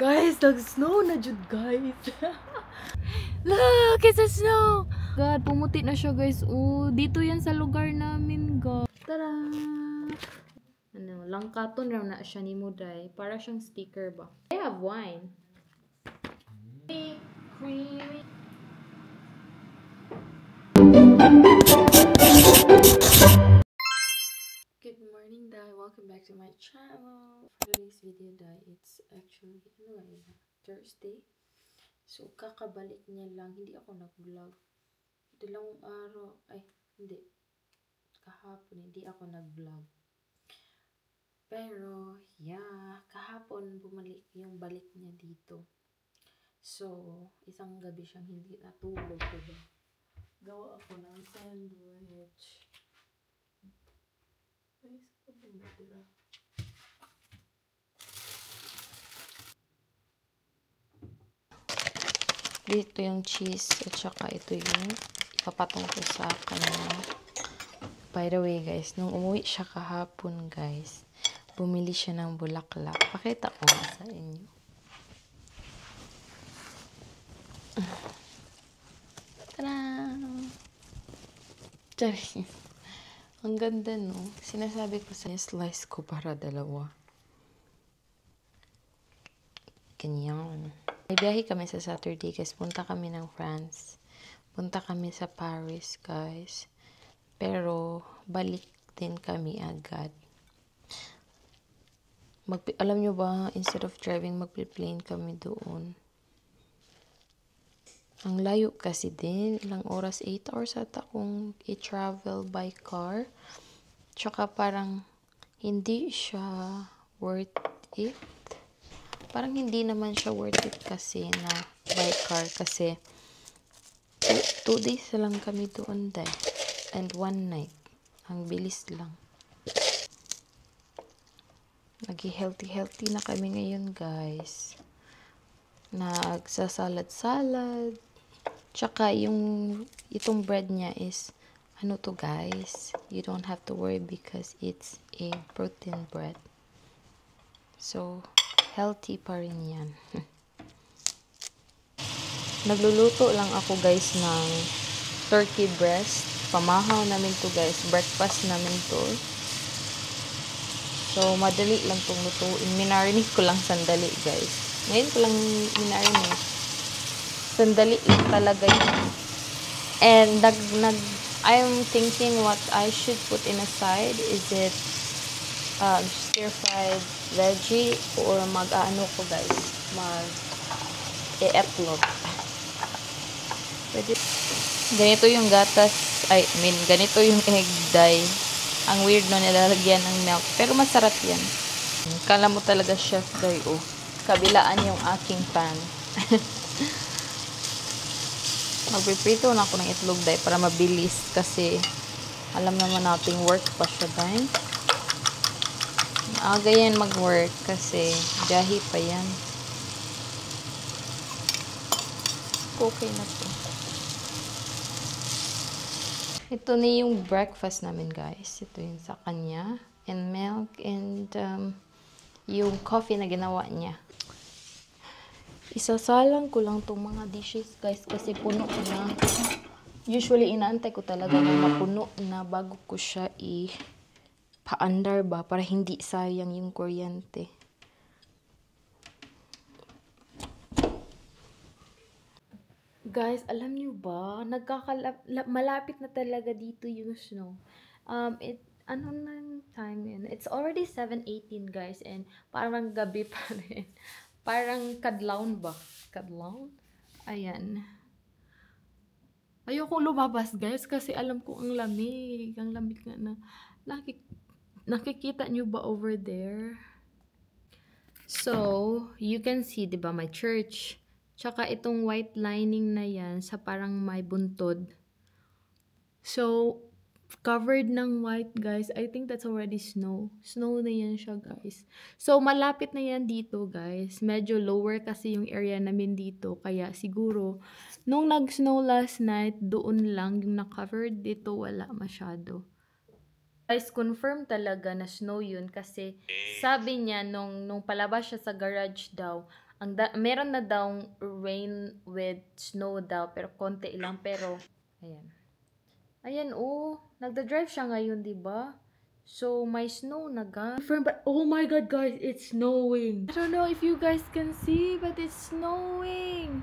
Guys, nag-snow na jud guys. Look, it's a snow. God, pumuti na siya guys. Oh, dito yan sa lugar namin, God. Tara! Ano, langkaton raw na siya ni Muday. Para siyang sticker ba? I have wine. Creamy. Good morning, Dai. Welcome back to my channel. For today's video, Dai, it's actually Thursday. So, kakabalik niya lang. Hindi ako nag-vlog. Dalawang araw. Ay, hindi. Kahapon, hindi ako nag-vlog. Pero, yeah. Kahapon, bumalik yung balik niya dito. So, isang gabi siyang hindi natulog, diba? Gawa ako ng sandwich. Ay, saan ba natira? Dito yung cheese at saka ito yung ipapatong ko sa kanya. By the way guys, nung umuwi siya kahapon guys, bumili siya ng bulaklak. Pakita ko sa inyo. Tada! Charis. Ang ganda no. Sinasabi ko sa slice ko para dalawa. Ganyan. May biyahe kami sa Saturday guys. Punta kami ng France. Punta kami sa Paris guys. Pero balik din kami agad. Alam nyo ba, instead of driving, magpi-plane kami doon. Ang layo kasi din. Ilang oras? 8 hours ata kung i-travel by car. Tsaka parang hindi siya worth it. Parang hindi naman siya worth it kasi na by car. Kasi 2 days lang kami doon dahil. And 1 night. Ang bilis lang. Nag-healthy na kami ngayon guys. Nagsasalad-salad. Tsaka itong bread niya is ano to guys. You don't have to worry because it's a protein bread. So, healthy pa rin yan. Nagluluto lang ako guys ng turkey breast. Pamahaw namin to guys. Breakfast namin to. So, madali lang itong lutuin. Minarinig ko lang sandali guys. Ngayon ko lang minarinig. Sandali lang talaga yun. And I'm thinking what I should put in a side. Is it stir-fried veggie or mag-ano ko guys? Mag-e-etlog. Pwede. Ganito yung gatas. Ganito yung egg dye. Ang weird no, nilalagyan ng milk. Pero masarap yan. Kala mo talaga chef dye, oh. Kabilaan yung aking pan. Magpiprito na ako ng itlog dye para mabilis. Kasi, alam naman nating work pa siya dye. Aga yan mag-work kasi biyahe pa yan. Okay na to. Ito na yung breakfast namin guys. Ito yung sa kanya. And milk and yung coffee na ginawa niya. Isasalang ko lang itong mga dishes guys kasi puno na. Usually inaantay ko talaga na mapuno na bago ko siya i-paandar ba para hindi sayang yung kuryente. Guys, alam niyo ba, malapit na talaga dito yung snow. Ano na yung time yun? It's already 7:18 guys and parang gabi pa rin. Parang kadlawn ba? Kadlawn? Ayan. Ayoko lumabas guys kasi alam ko ang lamig. Ang lamig nga na. Nakikita nyo ba over there? So, you can see, diba, my church. Tsaka itong white lining na yan sa parang may buntod. So, covered ng white guys. I think that's already snow. Snow na yan siya guys. So, malapit na yan dito guys. Medyo lower kasi yung area namin dito. Kaya siguro, nung nag-snow last night, doon lang yung na-covered. Dito wala masyado. Guys, confirm talaga na snow yun kasi sabi niya nung palabas siya sa garage daw, Meron na daw rain with snow daw, pero konti lang. Pero, ayan. Ayan, oh. Nagda-drive siya ngayon, di ba? So, may snow na, guys. But, oh my God, guys, it's snowing. I don't know if you guys can see, but it's snowing.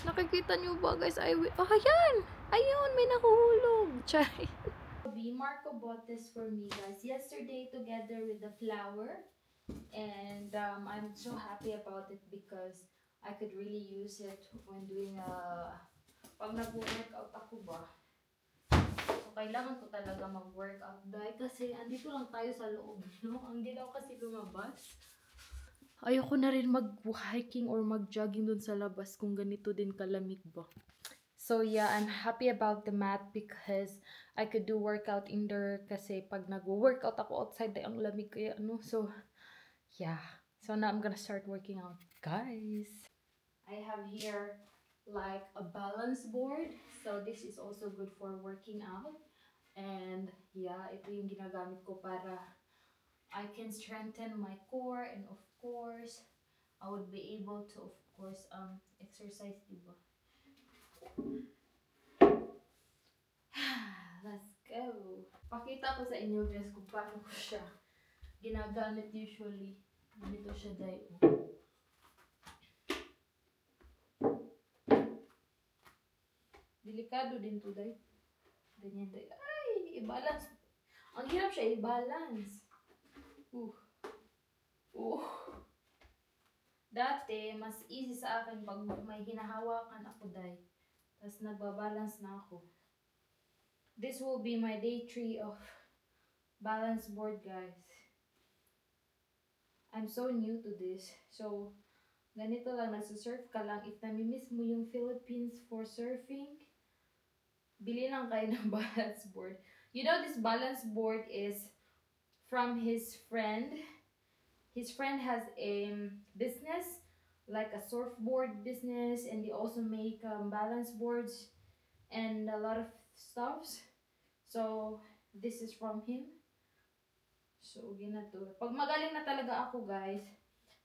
Nakikita niyo ba, guys? Oh, ayan! Ayun, may nakuhulog. Chay. Marco bought this for me, guys, yesterday together with the flower. And I'm so happy about it because I could really use it when doing pag nag-workout ako ba. So, kailangan ko talaga mag-workout dahil kasi andito lang tayo sa loob, no? Ang ginaw kasi lumabas. Ayoko na rin mag-hiking or mag-jogging dun sa labas kung ganito din kalamig ba. So yeah, I'm happy about the mat because I could do workout indoor kasi pag nag-workout ako outside ay ang lamig kaya ano. So yeah. So now I'm gonna start working out, guys. I have here like a balance board. So this is also good for working out. And yeah, ito yung ginagamit ko para I can strengthen my core, and of course, I would be able to of course exercise, diba? Let's go. Pakita ko sa inyo guys kung paano ko siya ginagamit usually. Ganito siya dahil. Delikado din to dahil. Ganyan dahil. Ay, i-balance. Ang hirap siya i-balance. Dati, mas easy sa akin pag may hinahawakan ako dahil. Tapos nagbabalance na ako. This will be my day 3 of balance board, guys. I'm so new to this. So, ganito lang, nasa-surf ka lang. If nami-miss mo yung Philippines for surfing, bili lang kayo ng balance board. You know, this balance board is from his friend. His friend has a business, like a surfboard business, and they also make balance boards and a lot of stuffs. So, this is from him. So, ginato. Pag magaling na talaga ako, guys,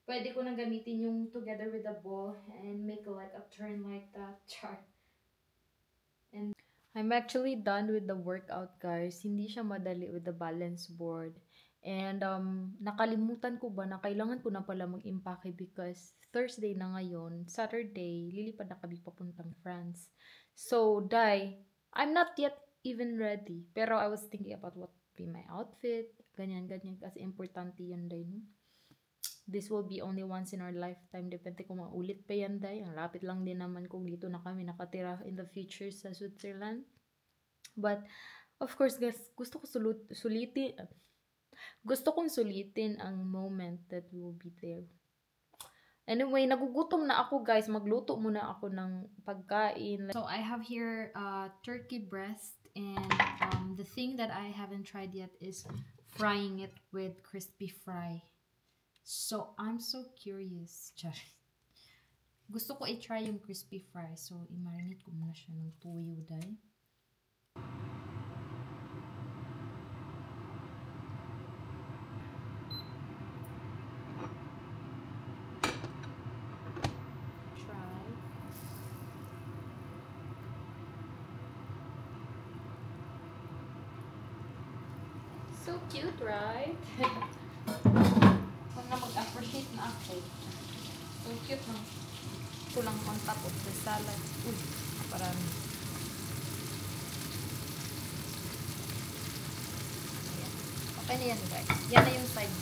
pwede ko nang gamitin yung together with the ball and make like a turn like that. Char. And I'm actually done with the workout, guys. Hindi siya madali with the balance board. And nakalimutan ko ba na kailangan ko na pala mag-impake because Thursday na ngayon, Saturday, lilipad na kami papuntang France. So, I'm not yet even ready. Pero I was thinking about what be my outfit. Ganyan, kasi importante yan, day, no? This will be only once in our lifetime. Depende kung maulit pa yan, day. Ang lapit lang din naman kung dito na kami nakatira in the future sa Switzerland. But, of course, guys, gusto kong sulitin ang moment that we will be there. Anyway, nagugutom na ako, guys. Magluto muna ako ng pagkain. So, I have here turkey breast. And the thing that I haven't tried yet is frying it with crispy fry. So, I'm so curious. Gusto ko i-try yung crispy fry. So, i-marinate ko muna siya ng tuyo, dahil. So cute, right? Pag na mag-appreciate na ako. So cute, no? Ito lang on top of the salad. Uy, parang. Ayan. Okay na yan, guys. Yan na yung side.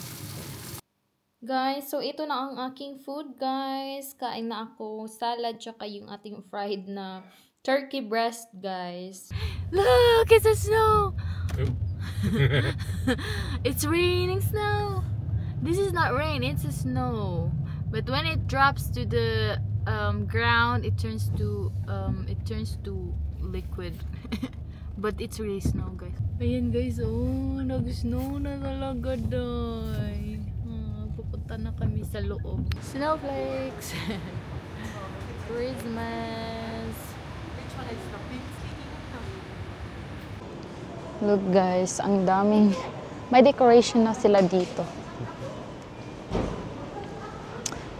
Guys, so ito na ang aking food, guys. Kain na ako. Salad, tsaka yung ating fried na turkey breast, guys. Look, it's a snow! It's raining snow. This is not rain, it's a snow. But when it drops to the ground, it turns to liquid. But it's really snow, guys. Ayan, guys, oh, nag-snow na talaga, day. Pupunta na kami sa loob. Snowflakes. Christmas. Which one is the pink? Look, guys, ang daming may decoration na sila dito.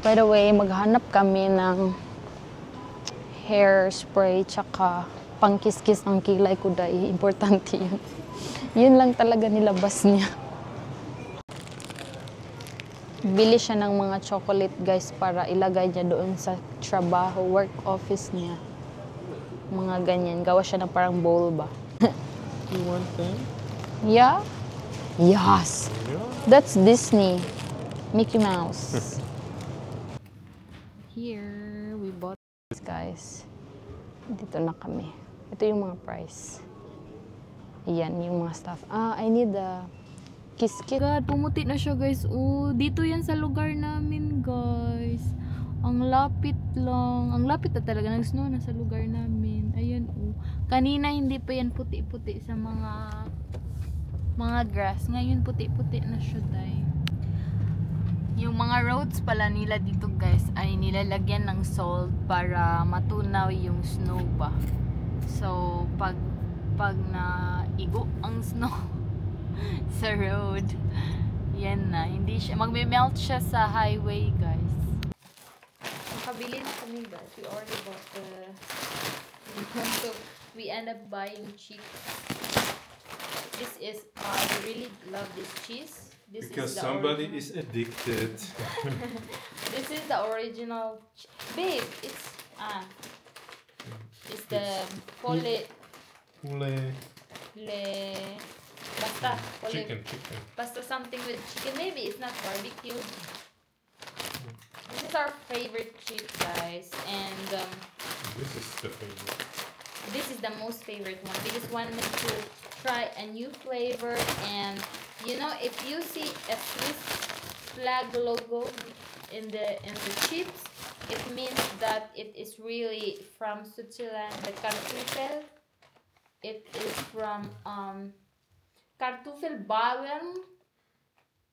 By the way, maghanap kami ng hairspray tsaka pangkiskis ng kilay ko dahil importante yun. Yun lang talaga nilabas niya. Bili siya ng mga chocolate guys para ilagay niya doon sa trabaho, work office niya. Mga ganyan. Gawa siya ng parang bowl ba? You want them? Yeah? Yes! Yeah. That's Disney. Mickey Mouse. Here, we bought this guys. Dito na kami. Ito yung mga price. Ayan, yung mga stuff. I need a kiss kit. God, pumuti na siya guys. Oh, dito yan sa lugar namin guys. Ang lapit lang. Ang lapit na talaga. Nag-snow na sa lugar namin. Ayan oh. Kanina hindi pa yan puti-puti sa mga grass. Ngayon puti-puti na siya dahil. Yung mga roads pala nila dito guys ay nilalagyan ng salt para matunaw yung snow ba. So pag naigo ang snow sa road, yan na, hindi siya magme-melt siya sa highway guys. Nakabili na kami guys. We already bought so we end up buying cheese. This is I really love this cheese. This Because is the somebody original. is addicted. This is the original babe, it's the pole basta Chicken. basta something with chicken. Maybe it's not barbecue. This is our favorite chip guys, and This is the favorite. this is the most favorite one because wanted to try a new flavor. And you know, if you see a Swiss flag logo in the chips, it means that it is really from Switzerland. The Kartoffel, it is from Kartoffelbauern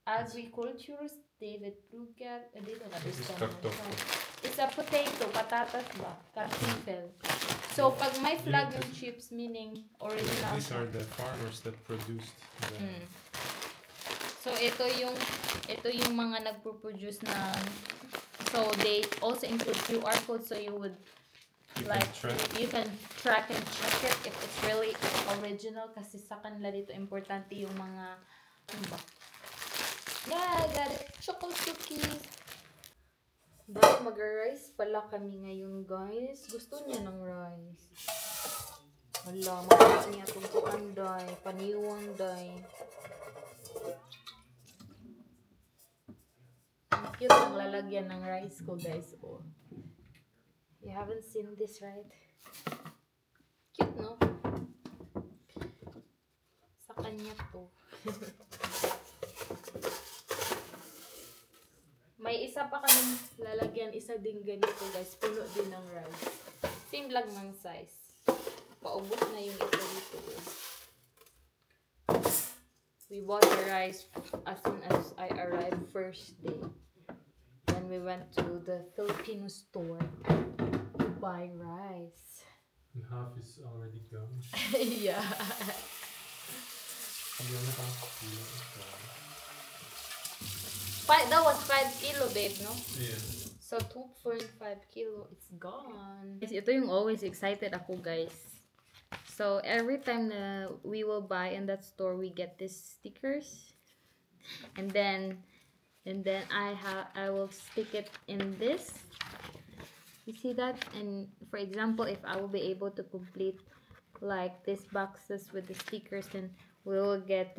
Agricultures David Kruger. This is kartoffel. It's a potato, patatas ba? Kartoffel. So pag may flag yung chips, meaning original. These are the farmers that produced the... So ito yung mga nagpo-produce na, so they also include QR code, so you would you can track and check it if it's really original, kasi sa kanila dito importante yung mga ano ba? Yeah, I got it. Chocolate cookies. Bro, mag-rice pala kami ngayon guys. Gusto niya ng rice. Wala, makita niya itong kuanday, paniwang day. Ang cute ang lalagyan ng rice ko guys. Oh. You haven't seen this, right? Cute, no? Sa kanya to. May isa pa kaming lalagyan, isa din ganito guys. Puno din ng rice. Same lang ng size. Paubos na yung isa dito. We bought the rice as soon as I arrived first day. Then we went to the Filipino store to buy rice. And half is already gone. Yeah. That was 5 kilo, babe, no? Yeah. So 2.5 kilo, it's gone. Ito yung always excited ako, guys. So every time na we will buy in that store, we get these stickers, and then I will stick it in this. You see that? And for example, if I will be able to complete like these boxes with the stickers, then we will get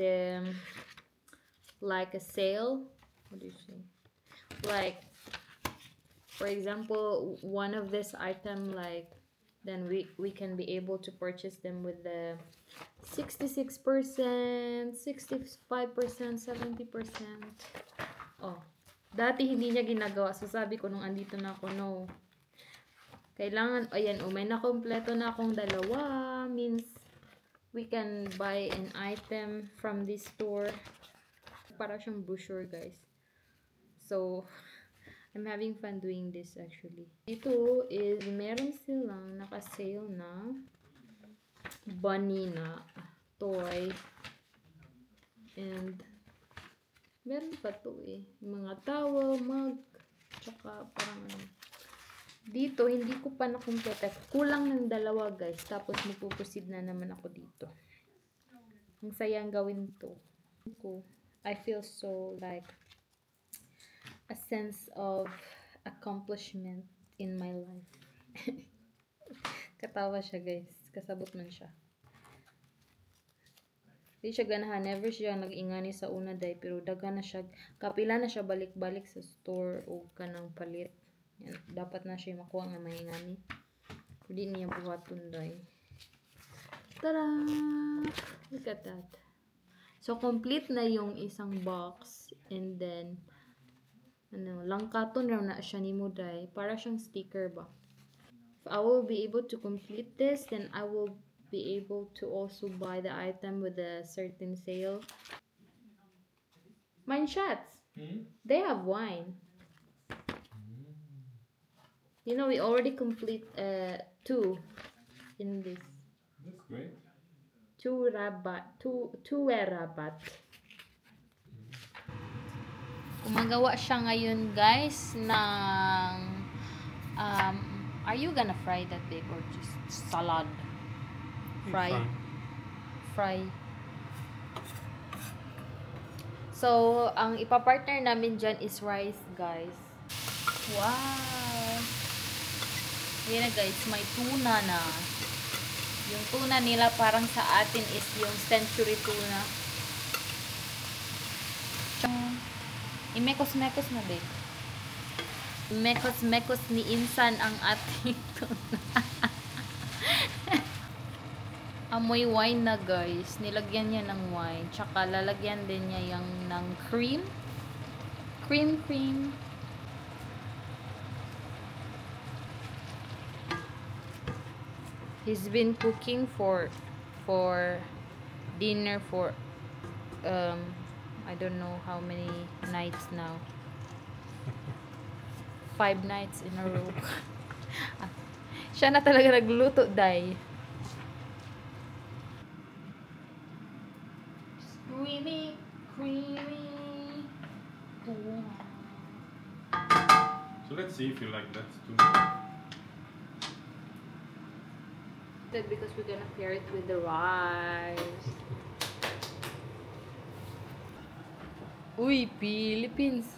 like a sale. What do you say? Like, for example, one of this item, like, then we can be able to purchase them with the 66%, 65%, 70%. Oh, dati hindi niya ginagawa. So sabi ko nung andito na ako, no. Kailangan, ayan, may nakompleto na akong dalawa. Means, we can buy an item from this store. Para siyang brochure, guys. So, I'm having fun doing this actually. Ito is, meron silang naka-sale na bunny na toy. And, meron pa to eh. Mga towel, mug. Tsaka parang dito, hindi ko pa nakumpleto. Kulang ng dalawa, guys. Tapos magpuproceed na naman ako dito. Ang sayang gawin to. I feel so like a sense of accomplishment in my life. Katawa siya, guys. Kasabot man siya. Di siya ganahan. Never siya nag-ingani sa una day. Pero daga na siya. Kapila na siya balik-balik sa store o kanang palit. Yan. Dapat na siya makuha nga maingani. Hindi niya buhaton day. Tada! Look at that. So, complete na yung isang box. And then, langkaton raw na siya ni Muday. Para siyang sticker ba. If I will be able to complete this, then I will be able to also buy the item with a certain sale. Mine shots. They have wine. You know, we already complete 2 in this. That's great. 2 rabat. Gumagawa siya ngayon, guys, ng are you gonna fry that, babe, or just salad? Fry. So, ang ipapartner namin dyan is rice, guys. Wow! Ayan na, guys, may tuna na. Yung tuna nila parang sa atin is yung century tuna. Imekos-mekos na, babe. Mekos-mekos ni Insan ang ating tuna. Amoy wine na, guys. Nilagyan niya ng wine. Tsaka lalagyan din niya yung ng cream. Cream. He's been cooking for dinner for I don't know how many nights now. 5 nights in a row. Siya na talaga nagluto, day. Creamy. So let's see if you like that too. Because we're gonna pair it with the rice. Uy, Philippines.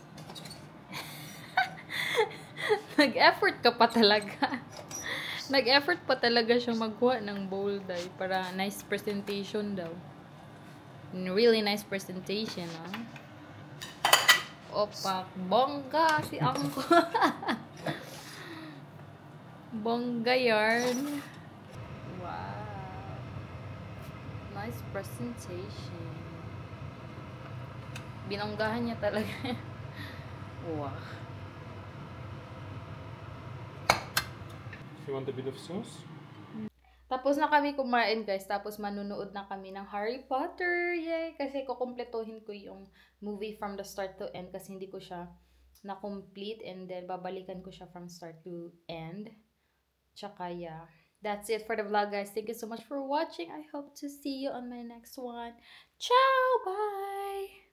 Nag-effort ka pa talaga. Nag-effort pa talaga siyang magkuha ng bowl, day, para nice presentation daw. Really nice presentation, ah. Opak, bongga si Angko. Bongga yarn. Wow. Nice presentation. Binonggahan niya talaga. Wow. If you want a bit of sauce. Tapos na kami kumain, guys. Tapos manunood na kami ng Harry Potter. Yay! Kasi kukumpletohin ko yung movie from the start to end. Kasi hindi ko siya na-complete. And then, babalikan ko siya from start to end. Tsaka, yeah. That's it for the vlog, guys. Thank you so much for watching. I hope to see you on my next one. Ciao! Bye!